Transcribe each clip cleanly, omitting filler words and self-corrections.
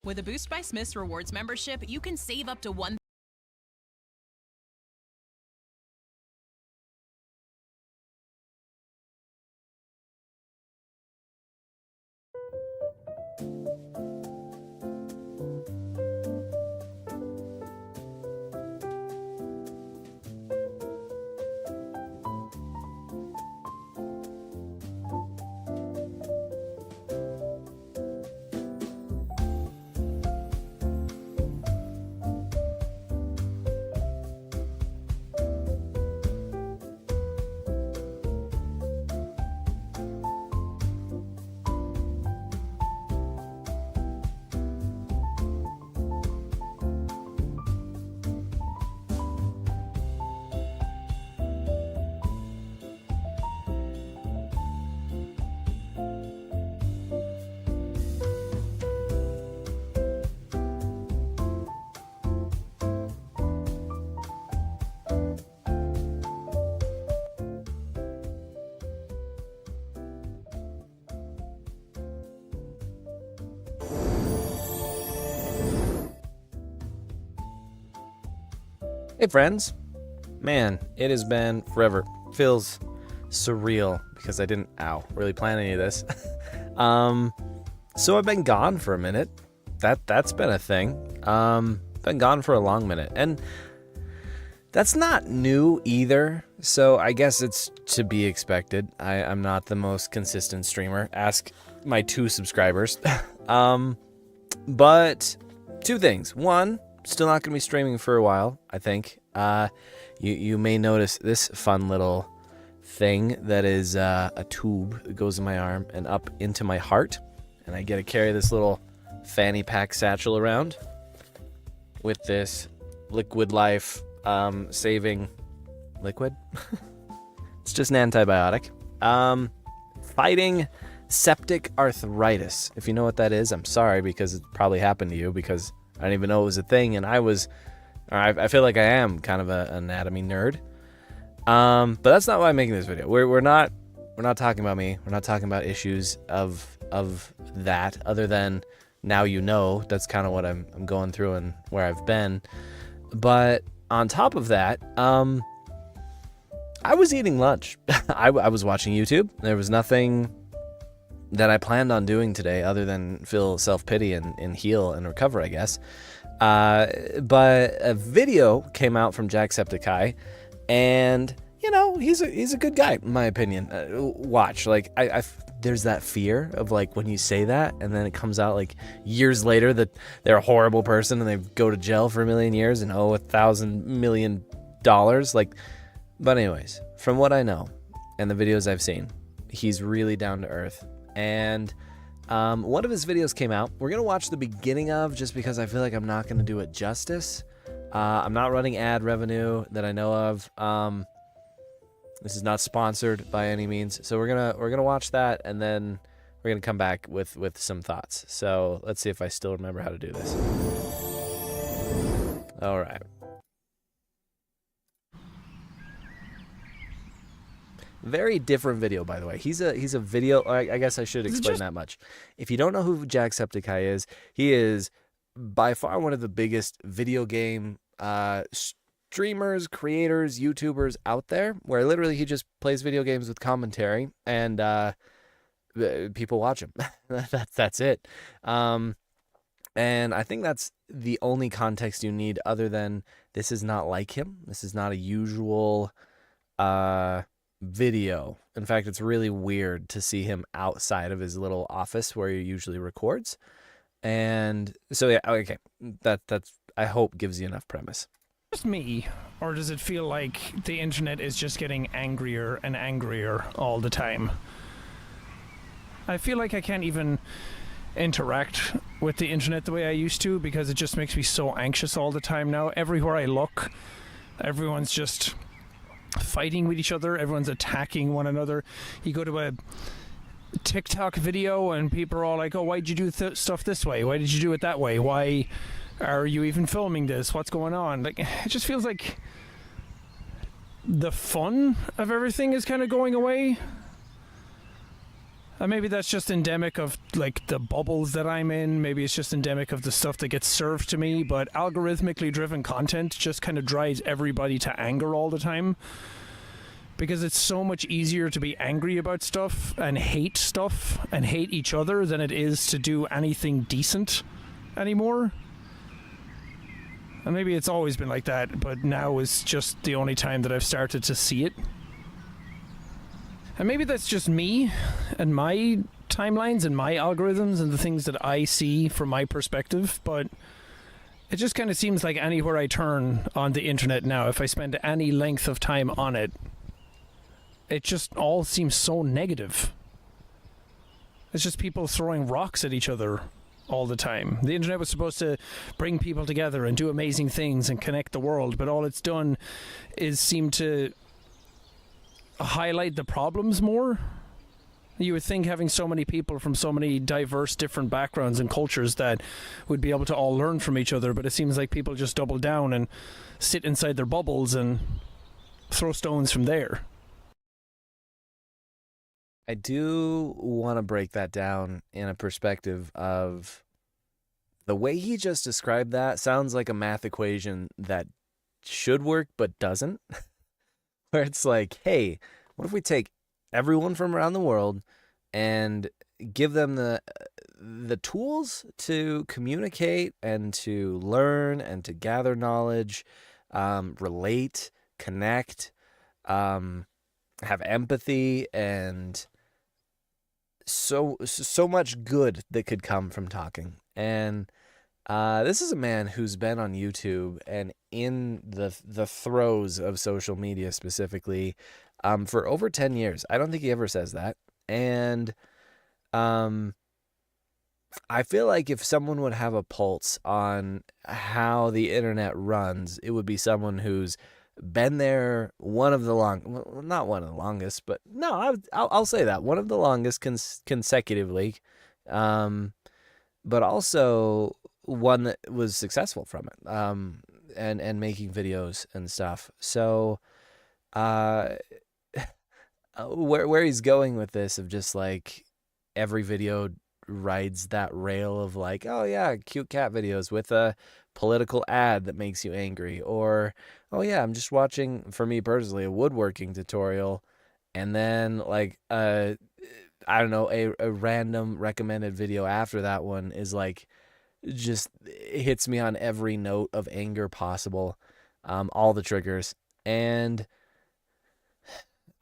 With a Boost by Smith's Rewards membership, you can save up to one. Hey friends, man, it has been forever. Feels surreal because I didn't, really plan any of this. So I've been gone for a minute. That's been a thing. Been gone for a long minute, and that's not new either. So I guess it's to be expected. I'm not the most consistent streamer. Ask my 2 subscribers. But 2 things. One, still not going to be streaming for a while, I think. You may notice this fun little thing that is a tube that goes in my arm and up into my heart. And I get to carry this little fanny pack satchel around with this Liquid Life saving liquid. It's just an antibiotic. Fighting septic arthritis. If you know what that is, I'm sorry, because it probably happened to you, because I didn't even know it was a thing, and I feel like I am kind of an anatomy nerd. But that's not why I'm making this video. We're not talking about me. We're not talking about issues of that, other than now you know that's kind of what I'm going through and where I've been. But on top of that, I was eating lunch. I was watching YouTube. There was nothing that I planned on doing today other than feel self-pity and heal and recover, I guess. But a video came out from Jacksepticeye, and you know, he's a good guy in my opinion. Watch, like there's that fear of like when you say that and then it comes out like years later that they're a horrible person and they go to jail for 1 million years and owe $1,000 million. Like, but anyways, from what I know and the videos I've seen, he's really down to earth. And one of his videos came out. We're going to watch the beginning of, just because I feel like I'm not going to do it justice. I'm not running ad revenue that I know of. This is not sponsored by any means. So we're going to watch that, and then we're going to come back with some thoughts. So let's see if I still remember how to do this. All right. Very different video, by the way. He's a video. I guess I should explain that much. If you don't know who Jacksepticeye is, he is by far one of the biggest video game streamers, creators, YouTubers out there, where literally he just plays video games with commentary, and people watch him. That's it. And I think that's the only context you need, other than this is not like him. This is not a usual video. In fact, it's really weird to see him outside of his little office where he usually records. And so yeah, okay, that's I hope gives you enough premise. Just me, or does it feel like the internet is just getting angrier and angrier all the time? I feel like I can't even interact with the internet the way I used to, because it just makes me so anxious all the time now. Everywhere I look, everyone's just fighting with each other, everyone's attacking one another. You go to a TikTok video and people are all like, oh, why'd you do stuff this way? Why did you do it that way? Why are you even filming this? What's going on? Like, it just feels like the fun of everything is kind of going away. And maybe that's just endemic of like the bubbles that I'm in. Maybe it's just endemic of the stuff that gets served to me. But algorithmically driven content just kind of drives everybody to anger all the time. Because it's so much easier to be angry about stuff and hate each other than it is to do anything decent anymore. And maybe it's always been like that, but now is just the only time that I've started to see it. And maybe that's just me and my timelines and my algorithms and the things that I see from my perspective, but it just kind of seems like anywhere I turn on the internet now, if I spend any length of time on it, it just all seems so negative. It's just people throwing rocks at each other all the time. The internet was supposed to bring people together and do amazing things and connect the world, but all it's done is seem to highlight the problems more. You would think having so many people from so many diverse different backgrounds and cultures that would be able to all learn from each other, but it seems like people just double down and sit inside their bubbles and throw stones from there. I do want to break that down in a perspective of the way he just described that sounds like a math equation that should work but doesn't. Where it's like, hey, what if we take everyone from around the world and give them the tools to communicate and to learn and to gather knowledge, relate, connect, have empathy, and so much good that could come from talking. And this is a man who's been on YouTube and in the throes of social media specifically for over 10 years. I don't think he ever says that. And I feel like if someone would have a pulse on how the internet runs, it would be someone who's been there not one of the longest, but no, I'll say that one of the longest consecutively, but also one that was successful from it, and making videos and stuff. So, where he's going with this of just like every video rides that rail of like, oh yeah, cute cat videos with a political ad that makes you angry, or oh yeah, I'm just watching, for me personally, a woodworking tutorial, and then like I don't know, a random recommended video after that one is like just hits me on every note of anger possible, all the triggers. And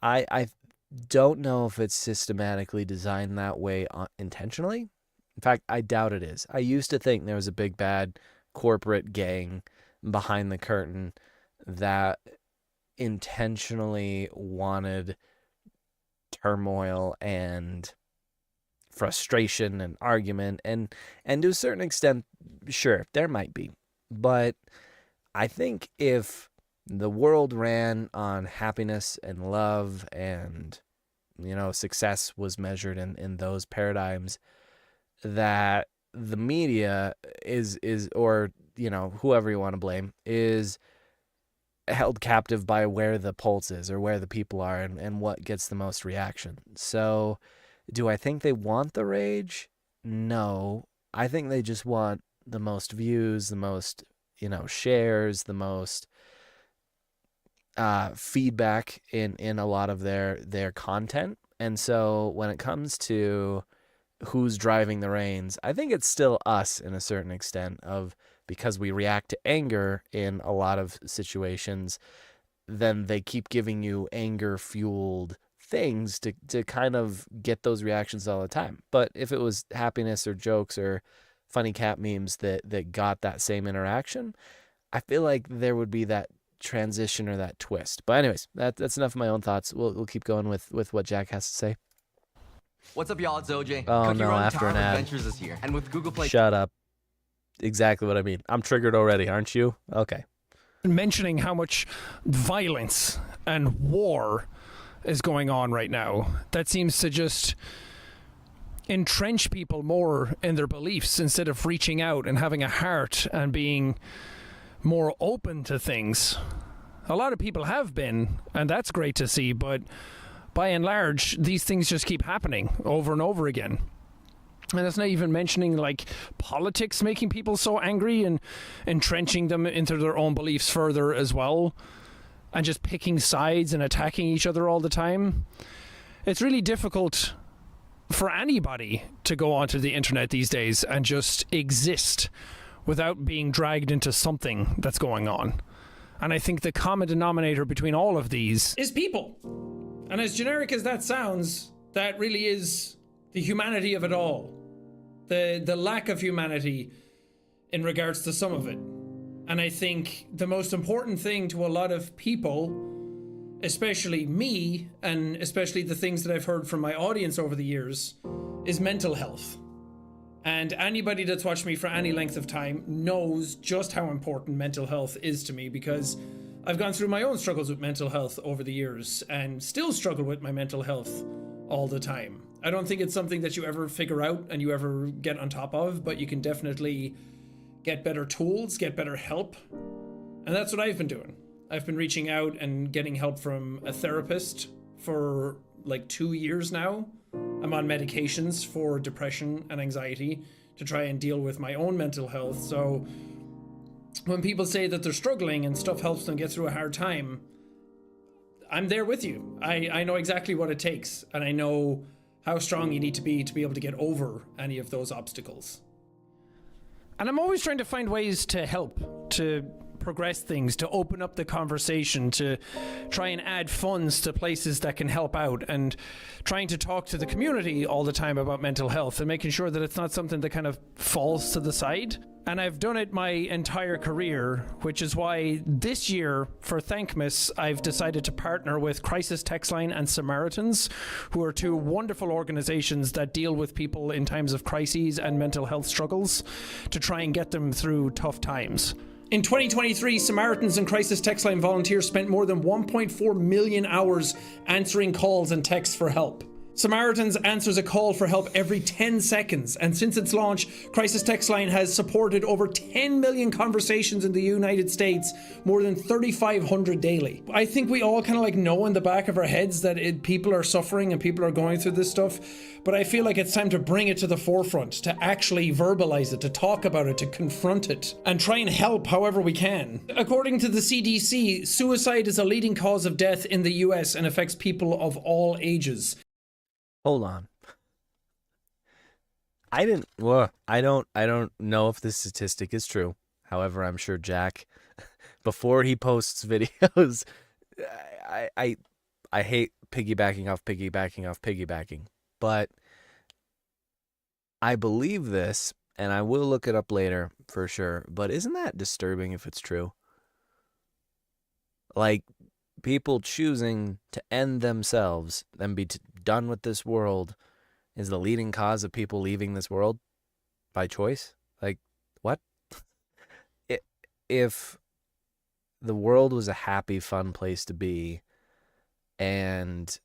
I don't know if it's systematically designed that way intentionally. In fact, I doubt it is. I used to think there was a big bad corporate gang behind the curtain that intentionally wanted turmoil and frustration and argument, and to a certain extent, sure, there might be. But I think if the world ran on happiness and love and, you know, success was measured in those paradigms, that the media is or, you know, whoever you want to blame, is held captive by where the pulse is or where the people are and what gets the most reaction. So do I think they want the rage? No. I think they just want the most views, the most, you know, shares, the most feedback in a lot of their content. And so when it comes to who's driving the reins, I think it's still us in a certain extent, of because we react to anger in a lot of situations, then they keep giving you anger fueled things to kind of get those reactions all the time. But if it was happiness or jokes or funny cat memes that got that same interaction, I feel like there would be that transition or that twist. But anyways, that's enough of my own thoughts. We'll keep going with what Jack has to say. What's up, y'all? It's OJ. Oh, Cookie no, Run after Tower an of ad. Adventures is here, and with Google Play. Shut up. Exactly what I mean. I'm triggered already, aren't you? Okay. Mentioning how much violence and war is going on right now, that seems to just entrench people more in their beliefs instead of reaching out and having a heart and being more open to things. A lot of people have been, and that's great to see, but by and large, these things just keep happening over and over again. And that's not even mentioning like politics making people so angry and entrenching them into their own beliefs further as well, and just picking sides and attacking each other all the time. It's really difficult for anybody to go onto the internet these days and just exist without being dragged into something that's going on. And I think the common denominator between all of these is people. And as generic as that sounds, that really is the humanity of it all. The lack of humanity in regards to some of it. And I think the most important thing to a lot of people, especially me, and especially the things that I've heard from my audience over the years, is mental health. And anybody that's watched me for any length of time knows just how important mental health is to me, because I've gone through my own struggles with mental health over the years and still struggle with my mental health all the time. I don't think it's something that you ever figure out and you ever get on top of, but you can definitely get better tools, get better help. And that's what I've been doing. I've been reaching out and getting help from a therapist for like 2 years now. I'm on medications for depression and anxiety to try and deal with my own mental health. So when people say that they're struggling and stuff helps them get through a hard time, I'm there with you. I know exactly what it takes, and I know how strong you need to be able to get over any of those obstacles. And I'm always trying to find ways to help, to progress things, to open up the conversation, to try and add funds to places that can help out, and trying to talk to the community all the time about mental health and making sure that it's not something that kind of falls to the side. And I've done it my entire career, which is why this year for Thankmas, I've decided to partner with Crisis Text Line and Samaritans, who are two wonderful organizations that deal with people in times of crises and mental health struggles to try and get them through tough times. In 2023, Samaritans and Crisis Text Line volunteers spent more than 1.4 million hours answering calls and texts for help. Samaritans answers a call for help every 10 seconds, and since its launch, Crisis Text Line has supported over 10 million conversations in the United States, more than 3,500 daily. I think we all kind of like know in the back of our heads that people are suffering and people are going through this stuff, but I feel like it's time to bring it to the forefront, to actually verbalize it, to talk about it, to confront it, and try and help however we can. According to the CDC, suicide is a leading cause of death in the US and affects people of all ages. Hold on. I don't know if this statistic is true. However, I'm sure Jack, before he posts videos, I hate piggybacking, but I believe this, and I will look it up later for sure. But isn't that disturbing if it's true? Like, people choosing to end themselves and be done with this world is the leading cause of people leaving this world by choice? Like, what? If the world was a happy, fun place to be, and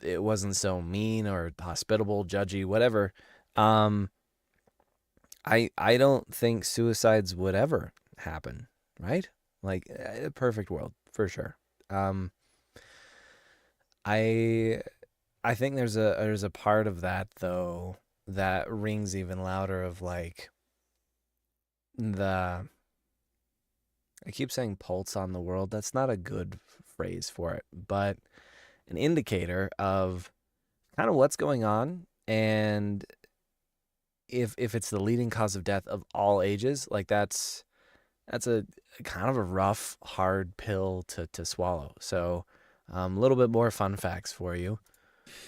it wasn't so mean or hospitable, judgy, whatever, I don't think suicides would ever happen, right? Like, a perfect world, for sure. I think there's a part of that though that rings even louder of like I keep saying pulse on the world. That's not a good phrase for it, but an indicator of kind of what's going on, and if it's the leading cause of death of all ages, like that's a kind of a rough, hard pill to swallow. So a little bit more fun facts for you.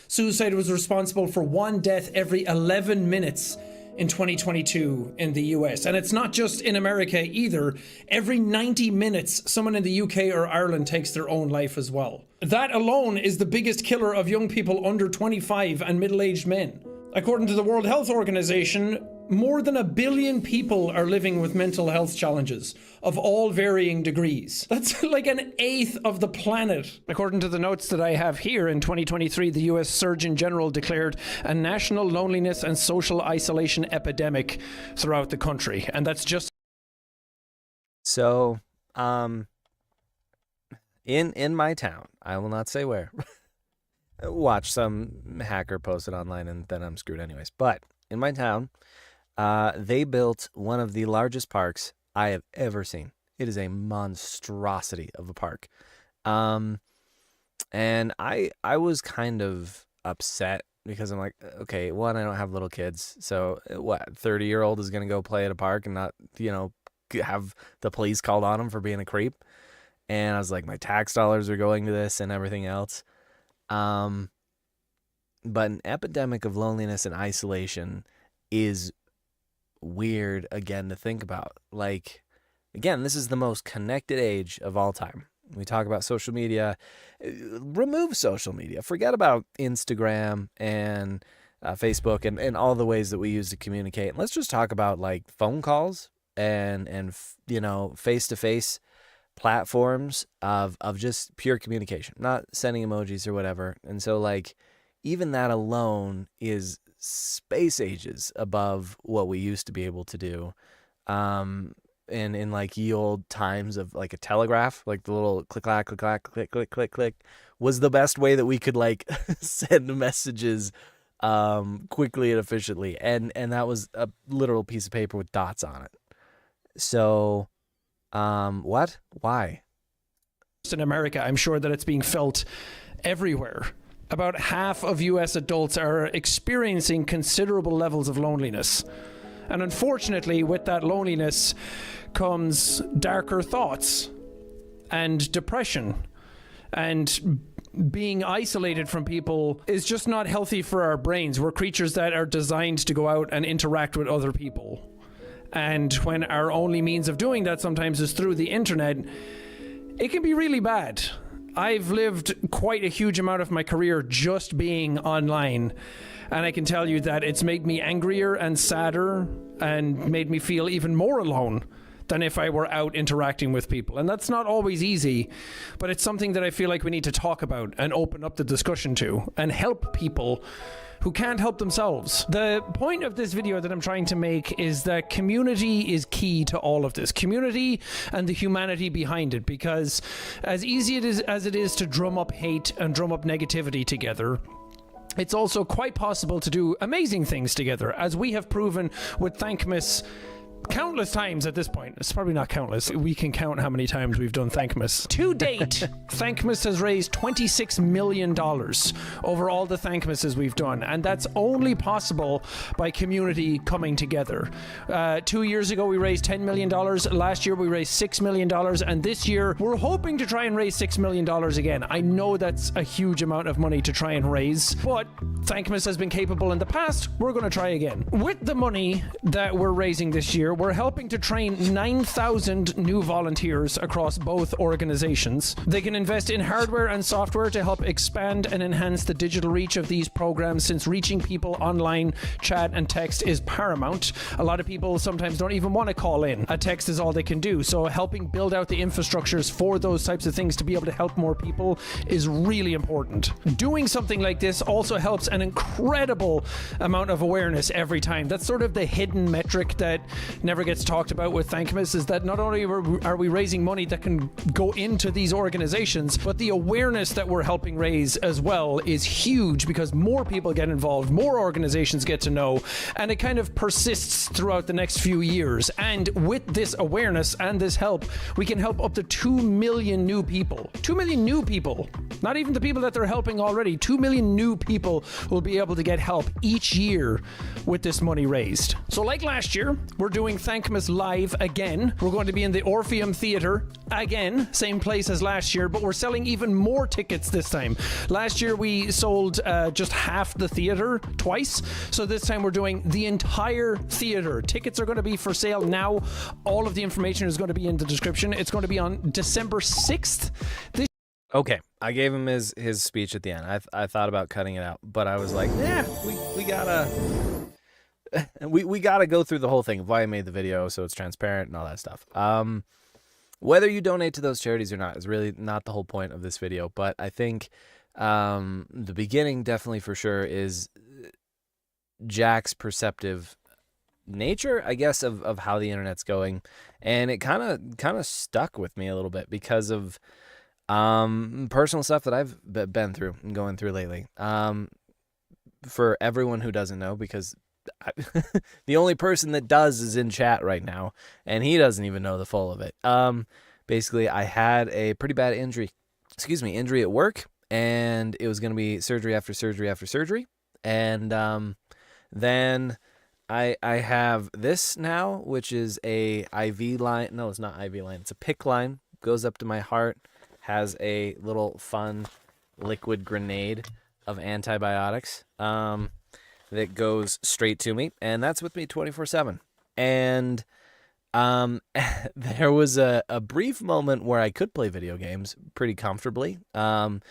Suicide was responsible for one death every 11 minutes in 2022 in the US. And it's not just in America either. Every 90 minutes, someone in the UK or Ireland takes their own life as well. That alone is the biggest killer of young people under 25 and middle-aged men. According to the World Health Organization, more than 1 billion people are living with mental health challenges of all varying degrees. That's like 1/8 of the planet. According to the notes that I have here, in 2023, the US Surgeon General declared a national loneliness and social isolation epidemic throughout the country. And that's just... So, in my town, I will not say where, watch some hacker post it online and then I'm screwed anyways. But in my town, they built one of the largest parks I have ever seen. It is a monstrosity of a park. And I was kind of upset because I'm like, okay, one, I don't have little kids. So what, 30-year-old is going to go play at a park and not, have the police called on him for being a creep. And I was like, my tax dollars are going to this and everything else. But an epidemic of loneliness and isolation is weird, again, to think about. Like, again, this is the most connected age of all time. We talk about social media. Remove social media. Forget about Instagram and Facebook and all the ways that we use to communicate. And let's just talk about like phone calls and face-to-face platforms of just pure communication, not sending emojis or whatever. And so like even that alone is space ages above what we used to be able to do. And in like ye old times of like a telegraph, like the little click clack click clack click click click click was the best way that we could like send messages quickly and efficiently, and that was a literal piece of paper with dots on it. So what? Why? In America, I'm sure that it's being felt everywhere. About half of US adults are experiencing considerable levels of loneliness. And unfortunately, with that loneliness comes darker thoughts and depression. And being isolated from people is just not healthy for our brains. We're creatures that are designed to go out and interact with other people. And when our only means of doing that sometimes is through the internet, it can be really bad. I've lived quite a huge amount of my career just being online. And I can tell you that it's made me angrier and sadder and made me feel even more alone than if I were out interacting with people. And that's not always easy, but it's something that I feel like we need to talk about and open up the discussion to and help people who can't help themselves. The point of this video that I'm trying to make is that community is key to all of this. Community and the humanity behind it, because as easy as it is to drum up hate and drum up negativity together, it's also quite possible to do amazing things together, as we have proven with Thankmas countless times at this point. It's probably not countless. We can count how many times we've done Thankmas. To date, Thankmas has raised $26 million over all the Thankmases we've done, and that's only possible by community coming together. 2 years ago, we raised $10 million. Last year, we raised $6 million, and this year, we're hoping to try and raise $6 million again. I know that's a huge amount of money to try and raise, but Thankmas has been capable in the past. We're going to try again. With the money that we're raising this year, we're helping to train 9,000 new volunteers across both organizations. They can invest in hardware and software to help expand and enhance the digital reach of these programs, since reaching people online, chat and text is paramount. A lot of people sometimes don't even want to call in. A text is all they can do. So helping build out the infrastructures for those types of things to be able to help more people is really important. Doing something like this also helps an incredible amount of awareness every time. That's sort of the hidden metric that never gets talked about with Thankmas, is that not only are we raising money that can go into these organizations, but the awareness that we're helping raise as well is huge, because more people get involved, more organizations get to know, and it kind of persists throughout the next few years. And with this awareness and this help, we can help up to 2 million new people. 2 million new people. Not even the people that they're helping already. 2 million new people will be able to get help each year with this money raised. So like last year, we're doing Thankmas Live again. We're going to be in the Orpheum Theatre again, same place as last year, but we're selling even more tickets this time. Last year we sold just half the theatre twice, so this time we're doing the entire theatre. Tickets are going to be for sale now. All of the information is going to be in the description. It's going to be on December 6th. Okay, I gave him his speech at the end. I thought about cutting it out, but I was like, yeah, we gotta we gotta go through the whole thing of why I made the video, so it's transparent and all that stuff. Whether you donate to those charities or not is really not the whole point of this video, but I think the beginning definitely for sure is Jack's perceptive nature, I guess, of how the internet's going, and it kind of stuck with me a little bit because of Personal stuff that I've been through and going through lately. For everyone who doesn't know, because the only person that does is in chat right now, and he doesn't even know the full of it. Basically, I had a pretty bad injury at work, and it was going to be surgery after surgery after surgery. And then I have this now, which is a IV line. No, it's not IV line. It's a PICC line. Goes up to my heart. Has a little fun liquid grenade of antibiotics that goes straight to me. And that's with me 24/7. And there was a brief moment where I could play video games pretty comfortably from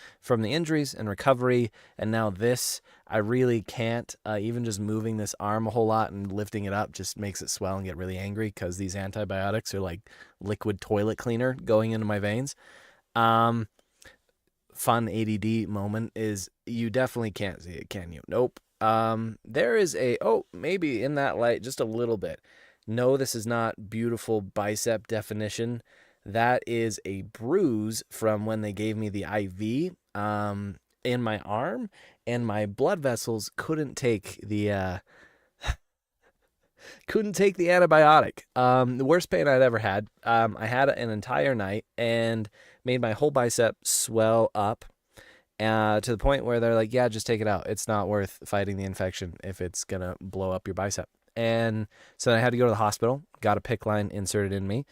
the injuries and recovery, and now this, I really can't. Even just moving this arm a whole lot and lifting it up just makes it swell and get really angry because these antibiotics are like liquid toilet cleaner going into my veins. Fun ADD moment is you definitely can't see it, can you? Nope. There is maybe in that light just a little bit. No, this is not beautiful bicep definition. That is a bruise from when they gave me the IV in my arm, and my blood vessels couldn't take the antibiotic. The worst pain I'd ever had. I had it an entire night and made my whole bicep swell up to the point where they're like, yeah, just take it out. It's not worth fighting the infection if it's going to blow up your bicep. And so I had to go to the hospital, got a PICC line inserted in me.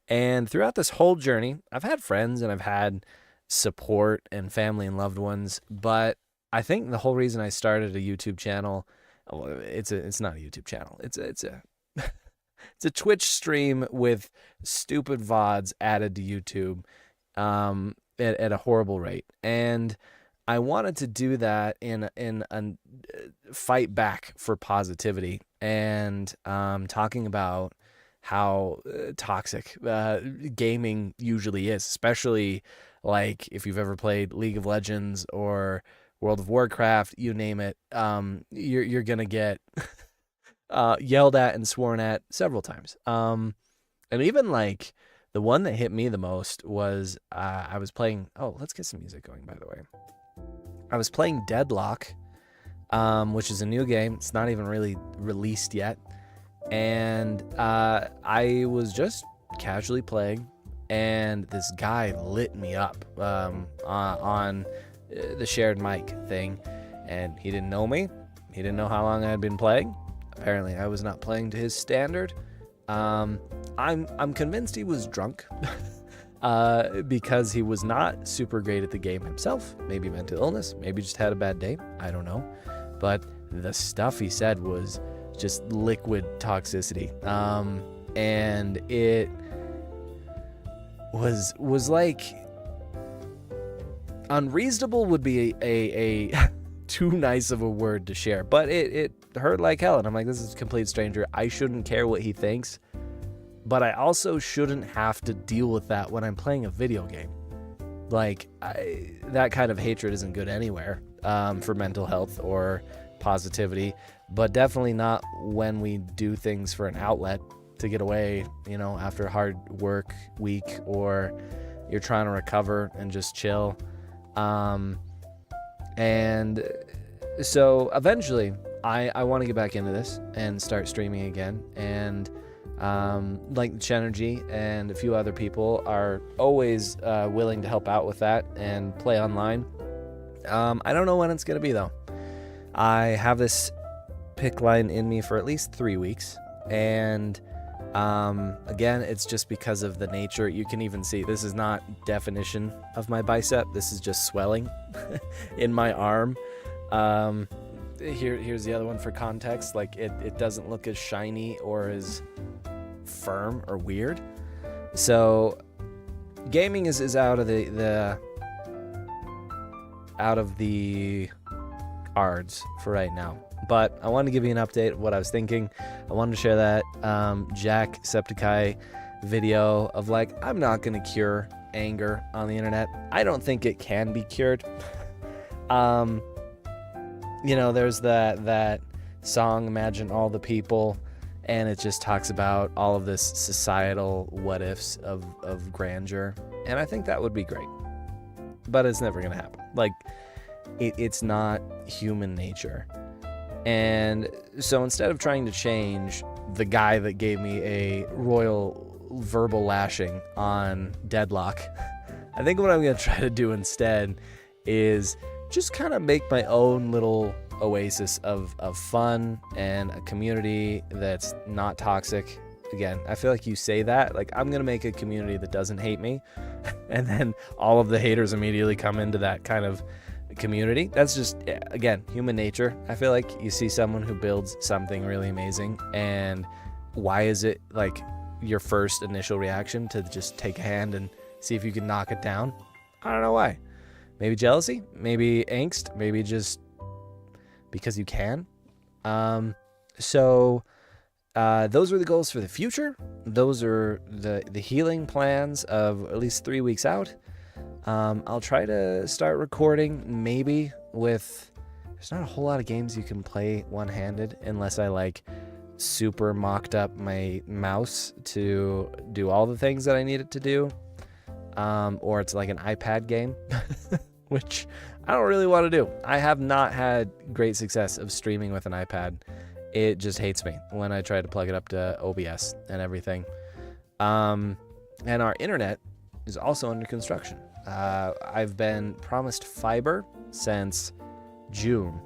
And throughout this whole journey, I've had friends and I've had support and family and loved ones. But I think the whole reason I started a YouTube channel, it's not a YouTube channel. It's a it's a Twitch stream with stupid VODs added to YouTube at a horrible rate. And I wanted to do that in a fight back for positivity and talking about how toxic gaming usually is, especially like if you've ever played League of Legends or World of Warcraft, you name it, you're gonna get yelled at and sworn at several times. And even like the one that hit me the most was I was playing. Oh, let's get some music going, by the way. I was playing Deadlock, which is a new game. It's not even really released yet. And I was just casually playing, and this guy lit me up on the shared mic thing. And he didn't know me. He didn't know how long I had been playing. Apparently, I was not playing to his standard. I'm convinced he was drunk. Because he was not super great at the game himself. Maybe mental illness, maybe just had a bad day. I don't know. But the stuff he said was just liquid toxicity. And it was like unreasonable would be a too nice of a word to share. But it hurt like hell. And I'm like, this is a complete stranger. I shouldn't care what he thinks. But I also shouldn't have to deal with that when I'm playing a video game. Like, that kind of hatred isn't good anywhere for mental health or positivity, but definitely not when we do things for an outlet to get away, after a hard work week or you're trying to recover and just chill. And so eventually I want to get back into this and start streaming again. And like Chenergy and a few other people are always willing to help out with that and play online. I don't know when it's going to be, though. I have this PICC line in me for at least 3 weeks. And again, it's just because of the nature. You can even see this is not definition of my bicep. This is just swelling in my arm. Here's the other one for context. Like it doesn't look as shiny or as firm or weird. So gaming is out of the cards for right now. But I wanted to give you an update of what I was thinking. I wanted to share that Jacksepticeye video of like, I'm not going to cure anger on the internet. I don't think it can be cured. There's that song, Imagine All the People, and it just talks about all of this societal what ifs of grandeur. And I think that would be great. but it's never gonna happen. Like, it's not human nature. And so instead of trying to change the guy that gave me a royal verbal lashing on Deadlock, I think what I'm going to try to do instead is just kind of make my own little oasis of fun and a community that's not toxic. Again, I feel like you say that, like, I'm going to make a community that doesn't hate me, and then all of the haters immediately come into that kind of community. That's just, again, human nature. I feel like you see someone who builds something really amazing, and why is it like your first initial reaction to just take a hand and see if you can knock it down? I don't know why. Maybe jealousy, maybe angst, maybe just because you can. So those are the goals for the future. Those are the healing plans of at least 3 weeks out. I'll try to start recording maybe with, there's not a whole lot of games you can play one-handed unless I like super mocked up my mouse to do all the things that I need it to do. Or it's like an iPad game, which I don't really want to do. I have not had great success of streaming with an iPad. It just hates me when I try to plug it up to OBS and everything. And our internet is also under construction. I've been promised fiber since June,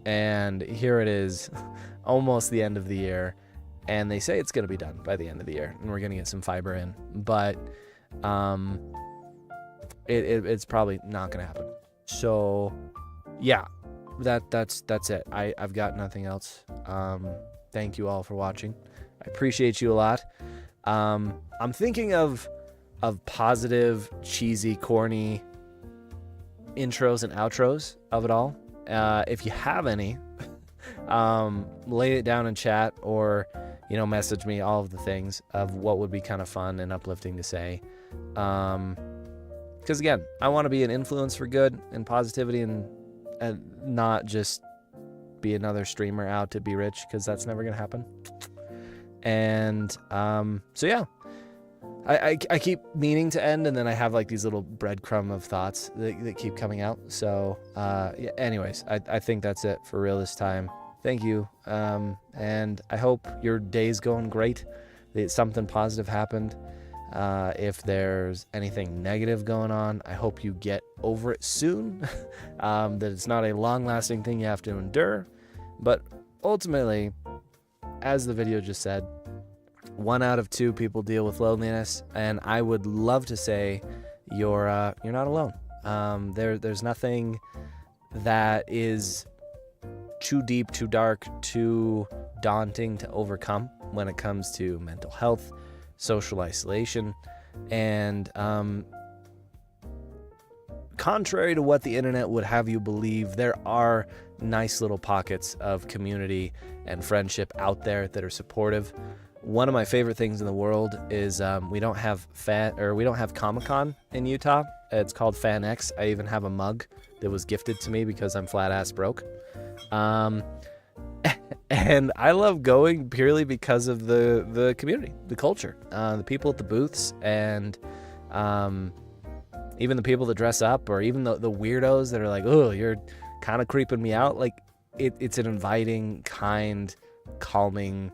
and here it is, almost the end of the year, and they say it's going to be done by the end of the year, and we're going to get some fiber in, but it's probably not going to happen. So yeah, that's it. I've got nothing else. Thank you all for watching. I appreciate you a lot. I'm thinking of positive, cheesy, corny intros and outros of it all. If you have any, lay it down in chat, or message me all of the things of what would be kind of fun and uplifting to say. Because again, I want to be an influence for good and positivity, and not just be another streamer out to be rich, because that's never gonna happen. And so yeah, I keep meaning to end, and then I have like these little breadcrumb of thoughts that keep coming out. So yeah, anyways, I think that's it for real this time. Thank you, and I hope your day's going great, that something positive happened. If there's anything negative going on, I hope you get over it soon, that it's not a long-lasting thing you have to endure. But ultimately, as the video just said, 1 out of 2 people deal with loneliness, and I would love to say you're not alone. There's nothing that is too deep, too dark, too daunting to overcome when it comes to mental health, social isolation, and contrary to what the internet would have you believe, there are nice little pockets of community and friendship out there that are supportive. One of my favorite things in the world is we don't have Comic-Con in Utah. It's called FanX. I even have a mug that was gifted to me because I'm flat ass broke. And I love going purely because of the community, the culture, the people at the booths, and even the people that dress up, or even the weirdos that are like, oh, you're kind of creeping me out. Like, it's an inviting, kind, calming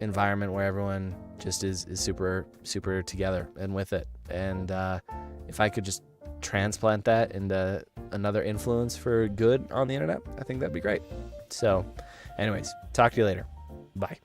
environment where everyone just is super, super together and with it. And if I could just transplant that into another influence for good on the internet, I think that'd be great. So anyways, talk to you later. Bye.